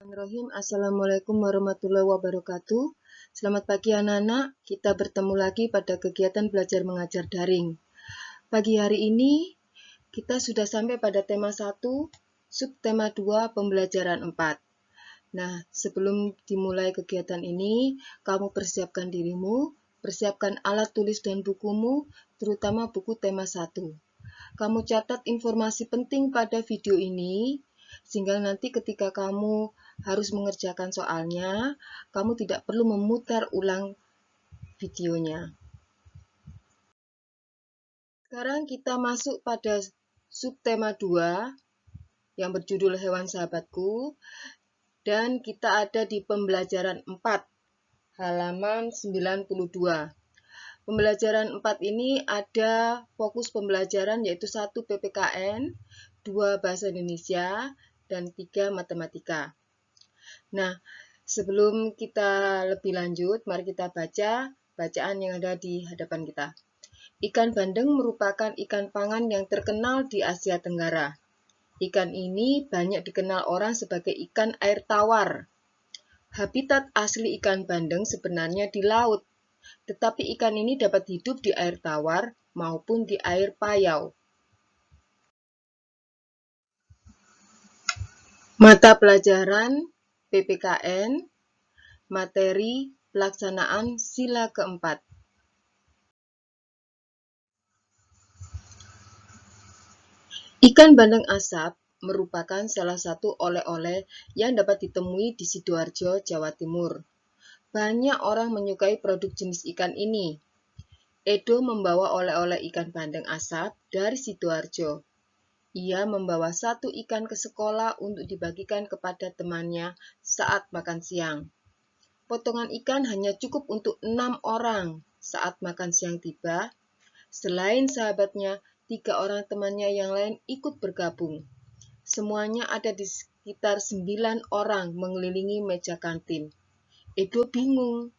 Bismillahirrahmanirrahim. Assalamualaikum warahmatullahi wabarakatuh. Selamat pagi anak-anak, kita bertemu lagi pada kegiatan belajar mengajar daring. Pagi hari ini kita sudah sampai pada tema 1, subtema 2, pembelajaran 4. Nah, sebelum dimulai kegiatan ini, kamu persiapkan dirimu, persiapkan alat tulis dan bukumu, terutama buku tema 1. Kamu catat informasi penting pada video ini, sehingga nanti ketika kamu harus mengerjakan soalnya, kamu tidak perlu memutar ulang videonya. Sekarang kita masuk pada subtema 2 yang berjudul Hewan Sahabatku, dan kita ada di pembelajaran 4, halaman 92. Pembelajaran 4 ini ada fokus pembelajaran yaitu 1 PPKN, 2 Bahasa Indonesia, dan 3 Matematika. Nah, sebelum kita lebih lanjut, mari kita baca bacaan yang ada di hadapan kita. Ikan bandeng merupakan ikan pangan yang terkenal di Asia Tenggara. Ikan ini banyak dikenal orang sebagai ikan air tawar. Habitat asli ikan bandeng sebenarnya di laut, tetapi ikan ini dapat hidup di air tawar maupun di air payau. Mata pelajaran PPKN, materi pelaksanaan sila keempat. Ikan bandeng asap merupakan salah satu oleh-oleh yang dapat ditemui di Sidoarjo, Jawa Timur. Banyak orang menyukai produk jenis ikan ini. Edo membawa oleh-oleh ikan bandeng asap dari Sidoarjo. Ia membawa 1 ikan ke sekolah untuk dibagikan kepada temannya saat makan siang. Potongan ikan hanya cukup untuk 6 orang saat makan siang tiba. Selain sahabatnya, 3 orang temannya yang lain ikut bergabung. Semuanya ada di sekitar 9 orang mengelilingi meja kantin. Edo bingung.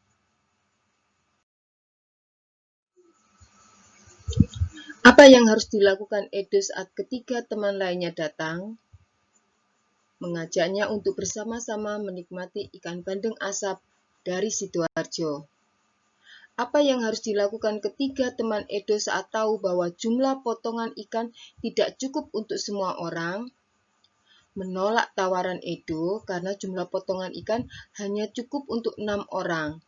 Apa yang harus dilakukan Edo saat ketiga teman lainnya datang? Mengajaknya untuk bersama-sama menikmati ikan bandeng asap dari Sidoarjo. Apa yang harus dilakukan ketiga teman Edo saat tahu bahwa jumlah potongan ikan tidak cukup untuk semua orang? Menolak tawaran Edo karena jumlah potongan ikan hanya cukup untuk 6 orang.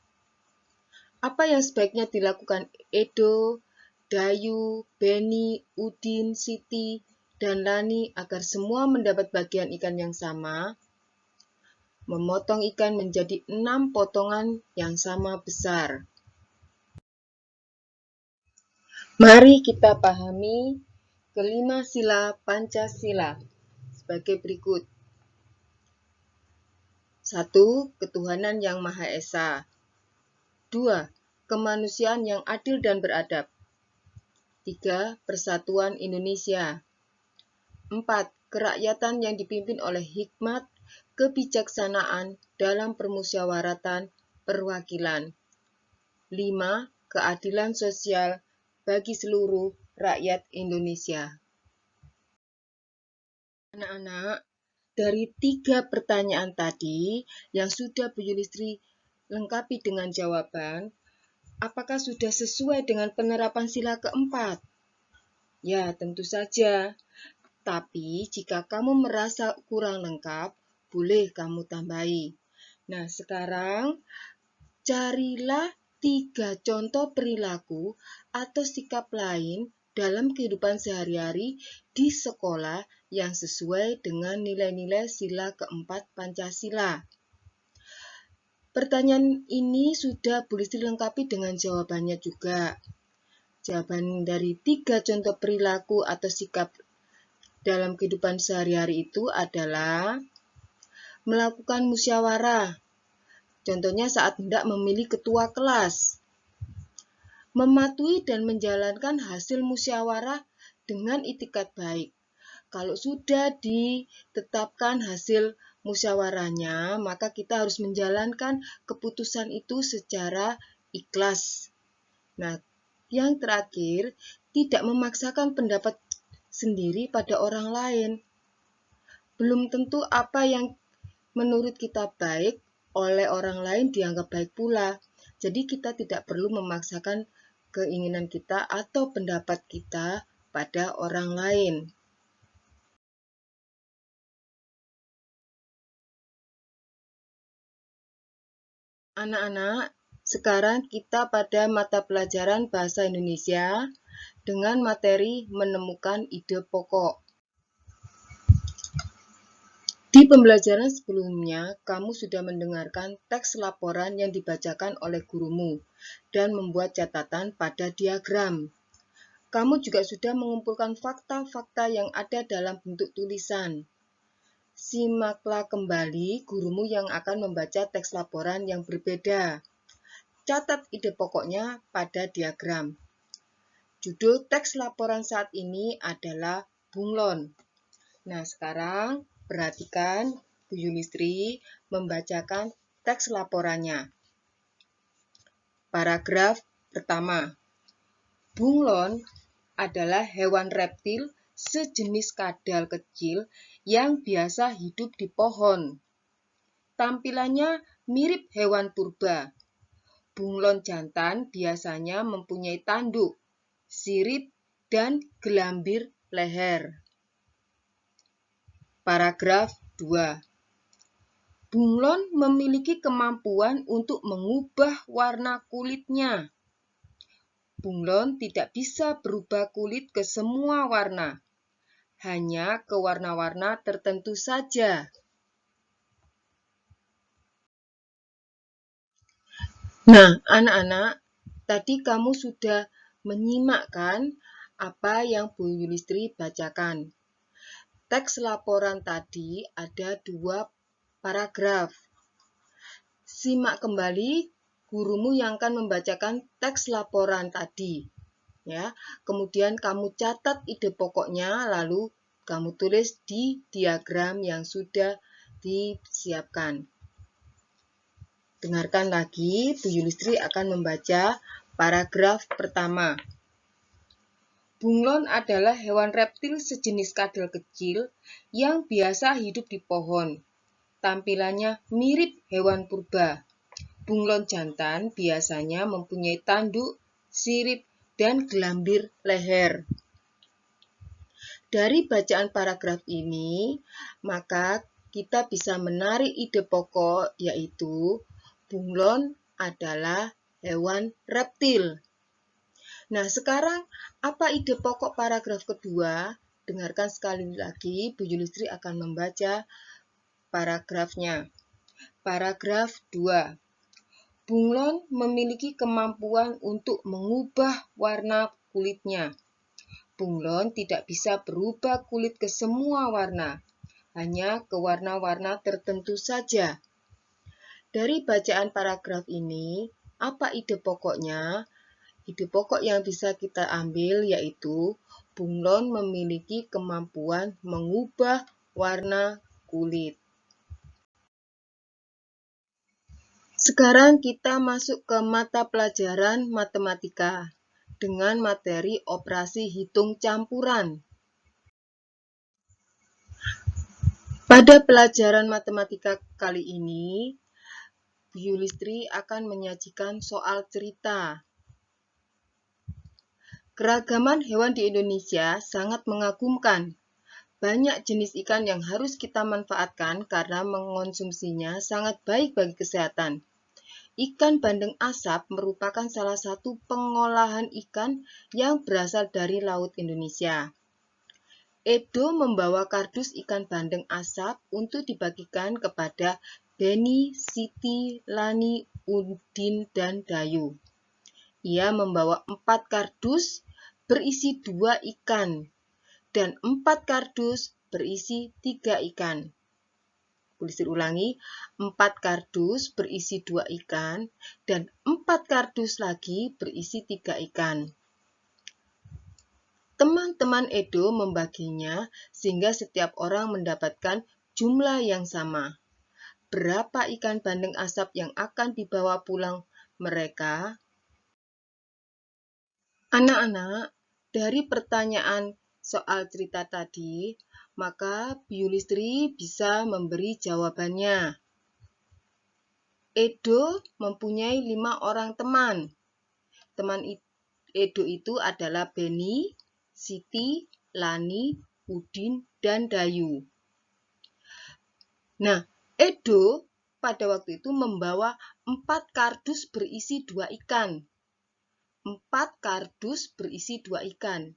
Apa yang sebaiknya dilakukan Edo, Dayu, Beni, Udin, Siti, dan Lani agar semua mendapat bagian ikan yang sama? Memotong ikan menjadi 6 potongan yang sama besar. Mari kita pahami kelima sila Pancasila sebagai berikut. 1. Ketuhanan yang Maha Esa. 2. Kemanusiaan yang adil dan beradab. 3. Persatuan Indonesia. 4. Kerakyatan yang dipimpin oleh hikmat, kebijaksanaan dalam permusyawaratan perwakilan. 5. Keadilan sosial bagi seluruh rakyat Indonesia. Anak-anak, dari 3 pertanyaan tadi yang sudah Bu Yulistri lengkapi dengan jawaban, apakah sudah sesuai dengan penerapan sila keempat? Ya, tentu saja. Tapi jika kamu merasa kurang lengkap, boleh kamu tambahi. Nah, sekarang carilah 3 contoh perilaku atau sikap lain dalam kehidupan sehari-hari di sekolah yang sesuai dengan nilai-nilai sila keempat Pancasila. Pertanyaan ini sudah Bu Listri lengkapi dengan jawabannya juga. Jawaban dari 3 contoh perilaku atau sikap dalam kehidupan sehari-hari itu adalah melakukan musyawarah. Contohnya saat hendak memilih ketua kelas. Mematuhi dan menjalankan hasil musyawarah dengan itikat baik. Kalau sudah ditetapkan hasil musyawarahnya, maka kita harus menjalankan keputusan itu secara ikhlas. Nah, yang terakhir, tidak memaksakan pendapat sendiri pada orang lain. Belum tentu apa yang menurut kita baik, oleh orang lain dianggap baik pula. Jadi kita tidak perlu memaksakan keinginan kita atau pendapat kita pada orang lain. Anak-anak, sekarang kita pada mata pelajaran Bahasa Indonesia dengan materi menemukan ide pokok. Di pembelajaran sebelumnya, kamu sudah mendengarkan teks laporan yang dibacakan oleh gurumu dan membuat catatan pada diagram. Kamu juga sudah mengumpulkan fakta-fakta yang ada dalam bentuk tulisan. Simaklah kembali gurumu yang akan membaca teks laporan yang berbeda. Catat ide pokoknya pada diagram. Judul teks laporan saat ini adalah bunglon. Nah, sekarang perhatikan Bu Yulistri membacakan teks laporannya. Paragraf pertama. Bunglon adalah hewan reptil sejenis kadal kecil yang biasa hidup di pohon. Tampilannya mirip hewan purba. Bunglon jantan biasanya mempunyai tanduk, sirip, dan gelambir leher. Paragraf 2. Bunglon memiliki kemampuan untuk mengubah warna kulitnya. Bunglon tidak bisa berubah kulit ke semua warna, hanya ke warna-warna tertentu saja. Nah, anak-anak, tadi kamu sudah menyimak kan apa yang Bu Yulistri bacakan. Teks laporan tadi ada 2 paragraf. Simak kembali gurumu yang akan membacakan teks laporan tadi. Ya, kemudian kamu catat ide pokoknya, lalu kamu tulis di diagram yang sudah disiapkan. Dengarkan lagi, Bu Yulistri akan membaca paragraf pertama. Bunglon adalah hewan reptil sejenis kadal kecil yang biasa hidup di pohon. Tampilannya mirip hewan purba. Bunglon jantan biasanya mempunyai tanduk, sirip, dan gelambir leher. Dari bacaan paragraf ini, maka kita bisa menarik ide pokok, yaitu bunglon adalah hewan reptil. Nah, sekarang apa ide pokok paragraf kedua? Dengarkan sekali lagi, Bu Yulistri akan membaca paragrafnya. Paragraf 2. Bunglon memiliki kemampuan untuk mengubah warna kulitnya. Bunglon tidak bisa berubah kulit ke semua warna, hanya ke warna-warna tertentu saja. Dari bacaan paragraf ini, apa ide pokoknya? Ide pokok yang bisa kita ambil yaitu bunglon memiliki kemampuan mengubah warna kulit. Sekarang kita masuk ke mata pelajaran matematika dengan materi operasi hitung campuran. Pada pelajaran matematika kali ini, Bu Yulistri akan menyajikan soal cerita. Keragaman hewan di Indonesia sangat mengagumkan. Banyak jenis ikan yang harus kita manfaatkan karena mengonsumsinya sangat baik bagi kesehatan. Ikan bandeng asap merupakan salah satu pengolahan ikan yang berasal dari Laut Indonesia. Edo membawa kardus ikan bandeng asap untuk dibagikan kepada Beni, Siti, Lani, Udin, dan Dayu. Ia membawa 4 kardus berisi 2 ikan dan 4 kardus berisi 3 ikan. Tulis ulangi, 4 kardus berisi 2 ikan dan 4 kardus lagi berisi 3 ikan. Teman-teman Edo membaginya sehingga setiap orang mendapatkan jumlah yang sama. Berapa ikan bandeng asap yang akan dibawa pulang mereka? Anak-anak, dari pertanyaan soal cerita tadi, Maka Biolistri bisa memberi jawabannya. Edo mempunyai 5 orang teman. Teman Edo itu adalah Beni, Siti, Lani, Udin, dan Dayu. Nah, Edo pada waktu itu membawa 4 kardus berisi 2 ikan. 4 kardus berisi 2 ikan.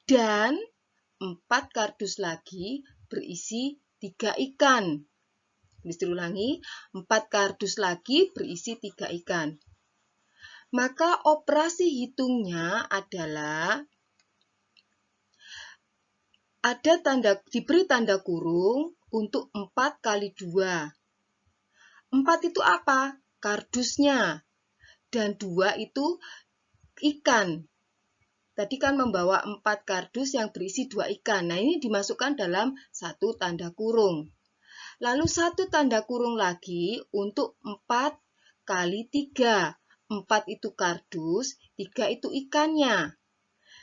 Dan 4 kardus lagi berisi 3 ikan. Bisa ulangi, 4 kardus lagi berisi 3 ikan. Maka operasi hitungnya adalah diberi tanda kurung untuk 4 kali 2. 4 itu apa? Kardusnya. Dan 2 itu ikan. Tadi kan membawa 4 kardus yang berisi 2 ikan. Nah, ini dimasukkan dalam 1 tanda kurung. Lalu 1 tanda kurung lagi untuk 4 kali 3. 4 itu kardus, 3 itu ikannya.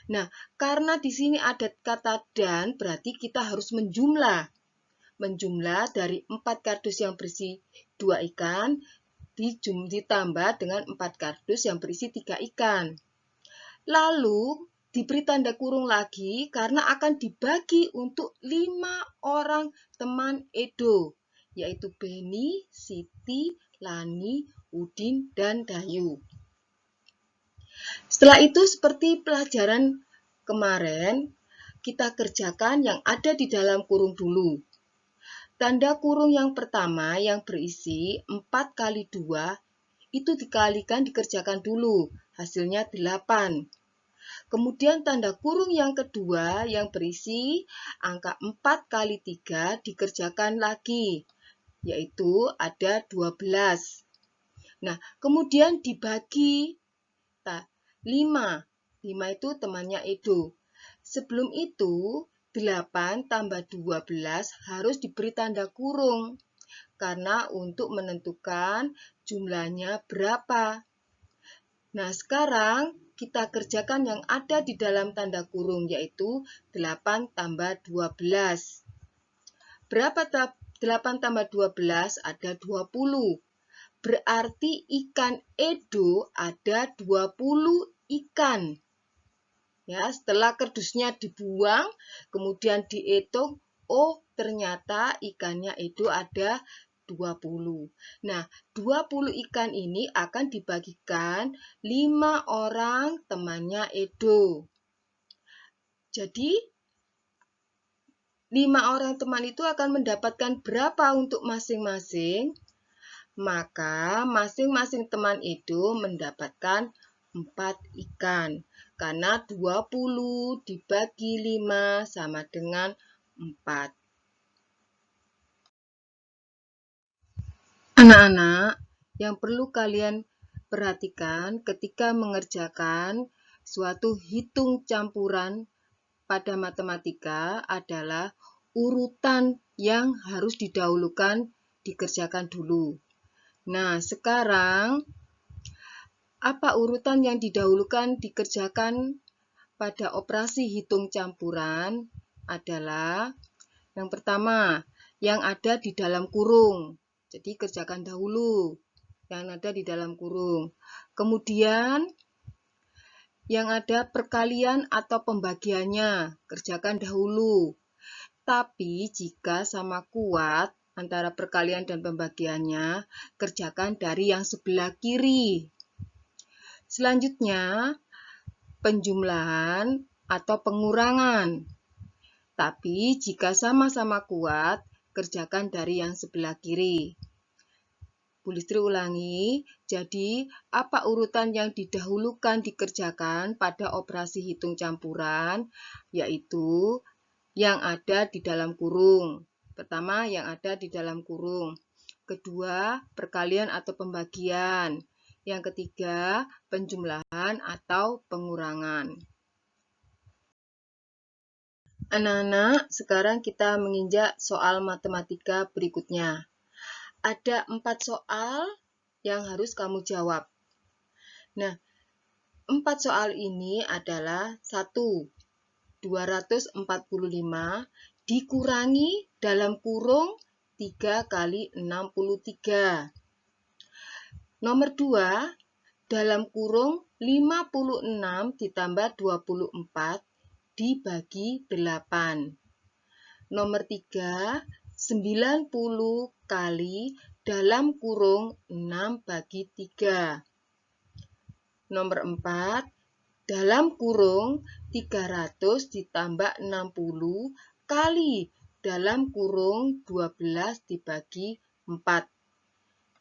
Nah, karena di sini ada kata dan, berarti kita harus menjumlah. Menjumlah dari 4 kardus yang berisi 2 ikan, ditambah dengan 4 kardus yang berisi 3 ikan. Lalu, diberi tanda kurung lagi karena akan dibagi untuk 5 orang teman Edo, yaitu Beni, Siti, Lani, Udin, dan Dayu. Setelah itu, seperti pelajaran kemarin, kita kerjakan yang ada di dalam kurung dulu. Tanda kurung yang pertama yang berisi 4 kali 2 itu dikalikan dikerjakan dulu, hasilnya 8. Kemudian tanda kurung yang kedua yang berisi angka 4 kali 3 dikerjakan lagi, yaitu ada 12. Nah, kemudian dibagi 5. 5 itu temannya Edo. Sebelum itu, 8 tambah 12 harus diberi tanda kurung, karena untuk menentukan jumlahnya berapa. Nah, sekarang kita kerjakan yang ada di dalam tanda kurung, yaitu 8 tambah 12. Berapa 8 tambah 12? Ada 20. Berarti ikan Edo ada 20 ikan. Ya, setelah kardusnya dibuang, kemudian dihitung, oh ternyata ikannya Edo ada 20. Nah, 20 ikan ini akan dibagikan 5 orang temannya Edo. Jadi, 5 orang teman itu akan mendapatkan berapa untuk masing-masing? Maka masing-masing teman Edo mendapatkan 4 ikan. Karena 20 dibagi 5 sama dengan 4. Anak-anak, yang perlu kalian perhatikan ketika mengerjakan suatu hitung campuran pada matematika adalah urutan yang harus didahulukan dikerjakan dulu. Nah, sekarang apa urutan yang didahulukan dikerjakan pada operasi hitung campuran adalah yang pertama, yang ada di dalam kurung. Jadi kerjakan dahulu yang ada di dalam kurung. Kemudian yang ada perkalian atau pembagiannya, kerjakan dahulu. Tapi jika sama kuat antara perkalian dan pembagiannya, kerjakan dari yang sebelah kiri. Selanjutnya, penjumlahan atau pengurangan. Tapi jika sama-sama kuat, kerjakan dari yang sebelah kiri. Bu Listri ulangi, jadi apa urutan yang didahulukan dikerjakan pada operasi hitung campuran, yaitu yang ada di dalam kurung. Pertama, yang ada di dalam kurung. Kedua, perkalian atau pembagian. Yang ketiga, penjumlahan atau pengurangan. Anak-anak, sekarang kita menginjak soal matematika berikutnya. Ada 4 soal yang harus kamu jawab. Nah, 4 soal ini adalah 1. 245 dikurangi dalam kurung 3 kali 63. Nomor 2, dalam kurung 56 ditambah 24 dibagi 8. Nomor 3, 90 kali dalam kurung 6 bagi 3. Nomor 4, dalam kurung 300 ditambah 60 kali dalam kurung 12 dibagi 4.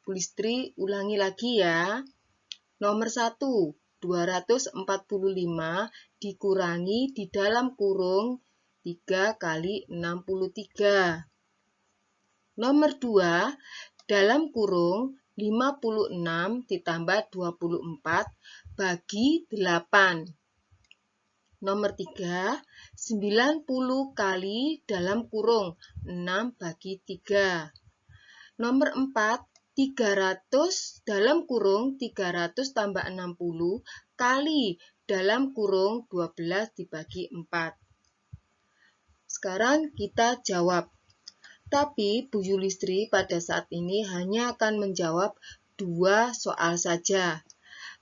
Bu Listri ulangi lagi ya. Nomor 1, 245 dikurangi di dalam kurung 3 kali 63. Nomor 2, dalam kurung 56 ditambah 24 bagi 8. Nomor 3, 90 kali dalam kurung 6 bagi 3. Nomor 4, 300 dalam kurung 300 tambah 60 kali dalam kurung 12 dibagi 4. Sekarang kita jawab. Tapi Bu Yulistri pada saat ini hanya akan menjawab 2 soal saja.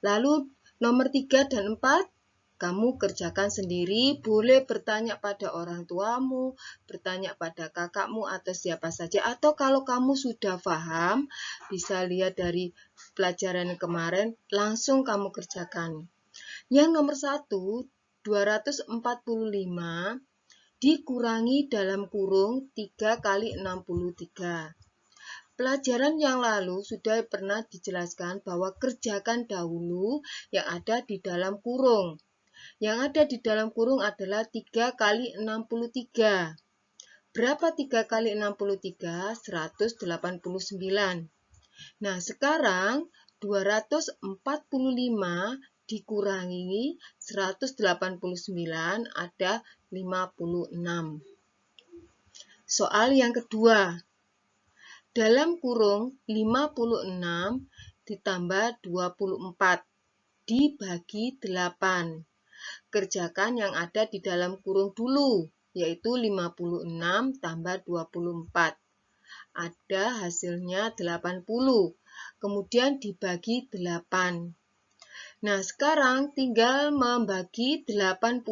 Lalu nomor 3 dan 4 kamu kerjakan sendiri, boleh bertanya pada orang tuamu, bertanya pada kakakmu atau siapa saja. Atau kalau kamu sudah paham, bisa lihat dari pelajaran yang kemarin, langsung kamu kerjakan. Yang nomor 1, 245 dikurangi dalam kurung 3 kali 63. Pelajaran yang lalu sudah pernah dijelaskan bahwa kerjakan dahulu yang ada di dalam kurung. Yang ada di dalam kurung adalah 3 kali 63. Berapa 3 kali 63? 189. Nah, sekarang 245 dikurangi 189 ada 56. Soal yang kedua. Dalam kurung 56 ditambah 24 dibagi 8. Kerjakan yang ada di dalam kurung dulu, yaitu 56 tambah 24. Ada hasilnya 80. Kemudian dibagi 8. Nah, sekarang tinggal membagi 80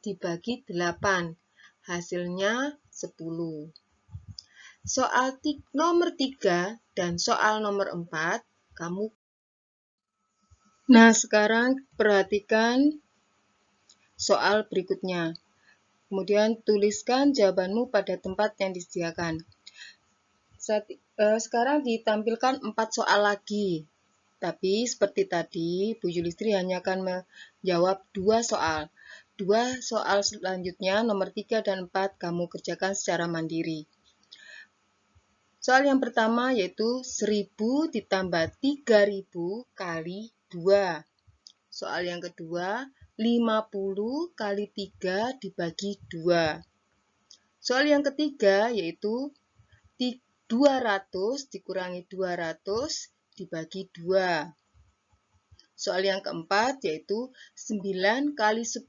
dibagi 8. Hasilnya 10. Soal nomor 3 dan soal nomor 4, kamu. Nah, sekarang perhatikan soal berikutnya. Kemudian tuliskan jawabanmu pada tempat yang disediakan. Sekarang ditampilkan 4 soal lagi. Tapi seperti tadi, Bu Yulistri hanya akan menjawab 2 soal. 2 soal selanjutnya, nomor 3 dan 4, kamu kerjakan secara mandiri. Soal yang pertama yaitu 1000 ditambah 3000 kali 2. Soal yang kedua, 50 kali 3 dibagi 2. Soal yang ketiga yaitu 200 dikurangi 200 dibagi 2. Soal yang keempat yaitu 9 kali 10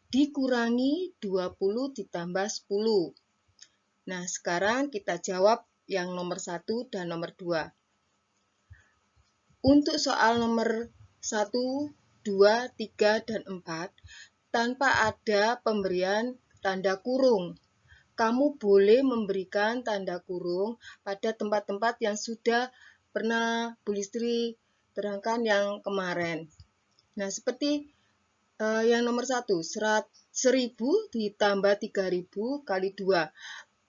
dikurangi 20 ditambah 10. Nah, sekarang kita jawab yang nomor 1 dan nomor 2. Untuk soal nomor 1, 2, 3, dan 4, tanpa ada pemberian tanda kurung. Kamu boleh memberikan tanda kurung pada tempat-tempat yang sudah pernah Bu Listri terangkan yang kemarin. Nah, seperti yang nomor 1, 1000 ditambah 3000 kali 2.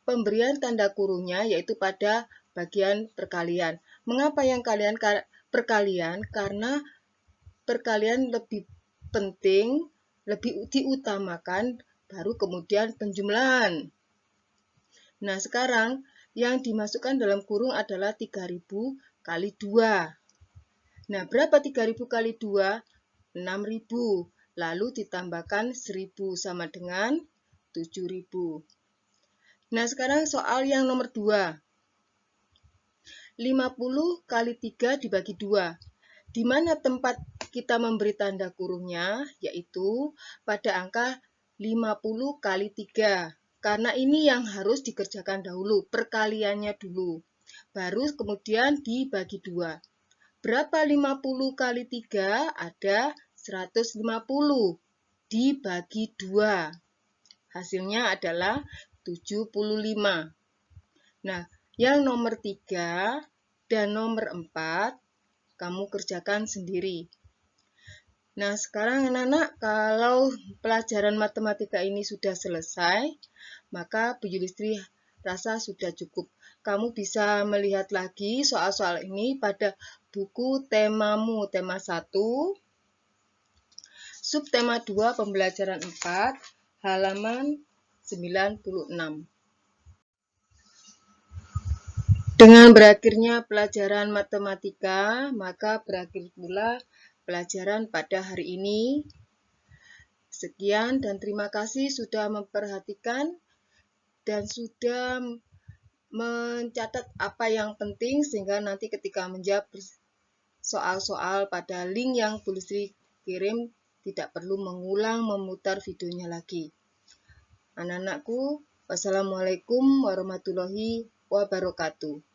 Pemberian tanda kurungnya yaitu pada bagian perkalian. Mengapa yang perkalian? Karena perkalian lebih penting, lebih diutamakan, baru kemudian penjumlahan. Nah, sekarang yang dimasukkan dalam kurung adalah 3000 kali 2. Nah, berapa 3000 kali 2? 6000. Lalu ditambahkan 1000 sama dengan 7000. Nah, sekarang soal yang nomor 2. 50 kali 3 dibagi 2. Di mana tempat kita memberi tanda kurungnya? Yaitu pada angka 50 kali 3. Karena ini yang harus dikerjakan dahulu, perkaliannya dulu. Baru kemudian dibagi 2. Berapa 50 kali 3? Ada 150. Dibagi 2. Hasilnya adalah 75. Nah, yang nomor 3 dan nomor 4 kamu kerjakan sendiri. Nah, sekarang anak-anak, kalau pelajaran matematika ini sudah selesai, maka Bu Yulistri rasa sudah cukup. Kamu bisa melihat lagi soal-soal ini pada buku temamu, tema 1, subtema 2, pembelajaran 4, halaman 96. Dengan berakhirnya pelajaran matematika, maka berakhir pula pelajaran pada hari ini. Sekian dan terima kasih sudah memperhatikan dan sudah mencatat apa yang penting sehingga nanti ketika menjawab soal-soal pada link yang Bu Yulistri kirim tidak perlu mengulang memutar videonya lagi. Anak-anakku, wassalamualaikum warahmatullahi wabarakatuh.